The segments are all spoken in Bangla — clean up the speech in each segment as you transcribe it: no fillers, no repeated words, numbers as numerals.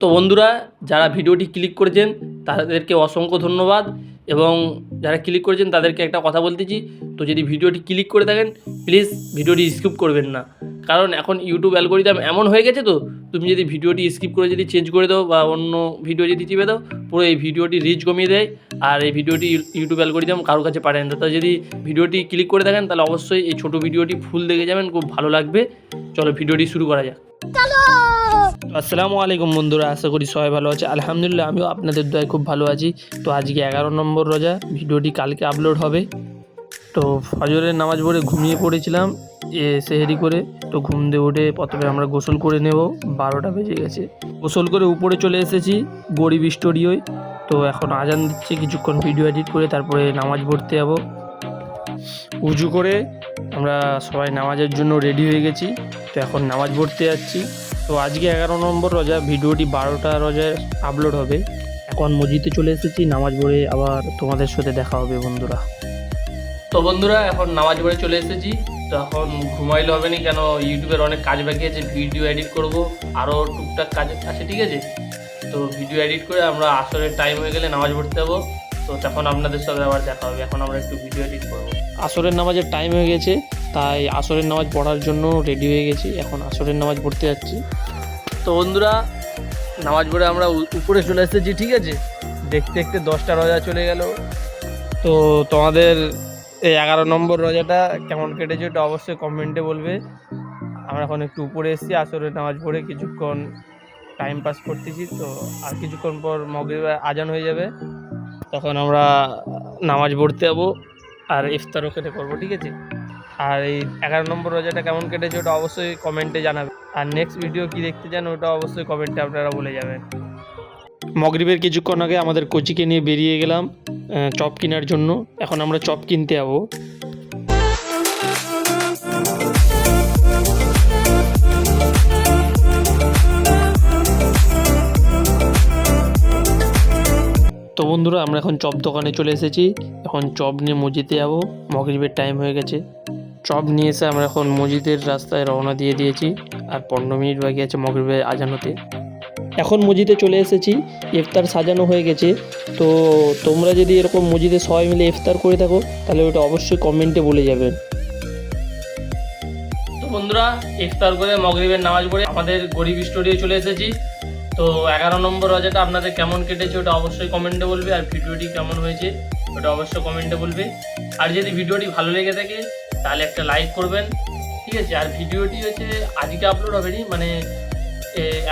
তো বন্ধুরা, যারা ভিডিওটি ক্লিক করেছেন তাদেরকে অসংখ্য ধন্যবাদ। এবং যারা ক্লিক করেছেন তাদেরকে একটা কথা বলতেছি, তো যদি ভিডিওটি ক্লিক করে থাকেন প্লিজ ভিডিওটি স্কিপ করবেন না। কারণ এখন ইউটিউব অ্যালগরিদম এমন হয়ে গেছে, তো তুমি যদি ভিডিওটি স্কিপ করে যদি চেঞ্জ করে দাও বা অন্য ভিডিও যদি টিপে দাও, পুরো এই ভিডিওটি রিচ কমিয়ে দেয়। আর এই ভিডিওটি ইউটিউব অ্যালগরিদম কারোর কাছে পাঠায় না। তো যদি ভিডিওটি ক্লিক করে থাকেন তাহলে অবশ্যই এই ছোটো ভিডিওটি ফুল দেখে যাবেন, খুব ভালো লাগবে। চলো ভিডিওটি শুরু করা যাক। আসসালামু আলাইকুম বন্ধুরা, আশা করি সবাই ভালো আছে। আলহামদুলিল্লাহ, আমিও আপনাদের দয়ায় খুব ভালো আছি। তো আজকে 11 নম্বর রোজা, ভিডিওটি কালকে আপলোড হবে। তো ফজরের নামাজ পড়ে ঘুমিয়ে পড়েছিলাম সেহেরি করে। তো ঘুম দিয়ে উঠে প্রথমে আমরা গোসল করে নেব, 12টা বেজে গেছে। গোসল করে উপরে চলে এসেছি গরিব স্টুডিওয়। তো এখন আজান দিচ্ছে, কিছুক্ষণ ভিডিও এডিট করে তারপরে নামাজ পড়তে যাব। উজু করে আমরা সবাই নামাজের জন্য রেডি হয়ে গেছি। তো এখন নামাজ পড়তে যাচ্ছি। তো আজকে 11 নম্বর রোজা, ভিডিওটি 12টা রোজায় আপলোড হবে। এখন মসজিদে চলে এসেছি, নামাজ পড়ে আবার তোমাদের সাথে দেখা হবে বন্ধুরা। তো বন্ধুরা, এখন নামাজ পড়ে চলে এসেছি। তো এখন ঘুমাইলে হবে না, কেন ইউটিউবের অনেক কাজ বাকি আছে, ভিডিও এডিট করব, আরও টুকটাক কাজ আছে, ঠিক আছে। তো ভিডিও এডিট করে আমরা আসরের টাইম হয়ে গেলে নামাজ পড়তে যাবো। তো তখন আপনাদের সাথে আবার দেখা হবে। এখন আমরা একটু ভিডিও এডিট করবো। আসরের নামাজের টাইম হয়ে গেছে, তাই আসরের নামাজ পড়ার জন্য রেডি হয়ে গেছি। এখন আসরের নামাজ পড়তে যাচ্ছি। তো বন্ধুরা, নামাজ পড়ে আমরা উপরে চলে এসেছি, ঠিক আছে। দেখতে দেখতে 10টা রোজা চলে গেল। তো তোমাদের এই 11 নম্বর রোজাটা কেমন কেটেছে ওটা অবশ্যই কমেন্টে বলবে। আমরা এখন একটু উপরে এসেছি, আসরের নামাজ পড়ে কিছুক্ষণ টাইম পাস করতেছি। তো আর কিছুক্ষণ পর মাগরিবের আজান হয়ে যাবে, তখন আমরা নামাজ পড়তে যাবো আর ইফতার ওখানে করবো, ঠিক আছে। আর এই 11 নম্বর রোজাটা কেমন কেটেছে ওটা অবশ্যই কমেন্টে জানাবে। আর নেক্সট ভিডিও কি দেখতে চান ওটা অবশ্যই কমেন্টে আপনারা বলে যাবেন। মাগরিবের কিছুক্ষণ আগে আমাদের কোচিকে নিয়ে বেরিয়ে গেলাম চপ কেনার জন্য। এখন আমরা চপ কিনতে যাবো। তো বন্ধুরা, আমরা এখন চপ দোকানে চলে এসেছি। এখন চপ নিয়ে মসজিদে যাবো, মাগরিবের টাইম হয়ে গেছে। চপ নিয়ে এসে আমরা এখন মসজিদের রাস্তায় রওনা দিয়ে দিয়েছি। আর 15 মিনিট বাকি আছে মাগরিবের আজান হতে। এখন মসজিদে চলে এসেছি, ইফতার সাজানো হয়ে গেছে। তো তোমরা যদি এরকম মসজিদে সবাই মিলে ইফতার করে থাকো তাহলে ওটা অবশ্যই কমেন্টে বলে যাবেন। তো বন্ধুরা, ইফতার করে মাগরিবের নামাজ পড়ে আমাদের গরিব স্টুডিও চলে এসেছি। তো 11 নম্বর রোজাটা আপনাদের কেমন কেটেছে ওটা অবশ্যই কমেন্টে বলবে। আর ভিডিওটি কেমন হয়েছে ওটা অবশ্যই কমেন্টে বলবে। আর যদি ভিডিওটি ভালো লেগে থাকে তাহলে একটা লাইক করবেন, ঠিক আছে। আর ভিডিওটি হচ্ছে আজকে আপলোড হবে নি, মানে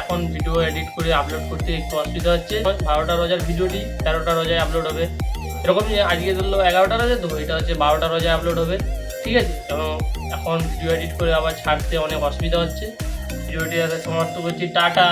এখন ভিডিও এডিট করে আপলোড করতে একটু অসুবিধা হচ্ছে। 12টা রোজার ভিডিওটি 13টা রোজায় আপলোড হবে। এরকম আজকে ধরলো 11টা রোজা, তো এটা হচ্ছে 12টা রোজায় আপলোড হবে, ঠিক আছে। এখন ভিডিও এডিট করে আবার ছাড়তে অনেক অসুবিধা হচ্ছে। ভিডিওটি সমাপ্ত করছি। টাটা।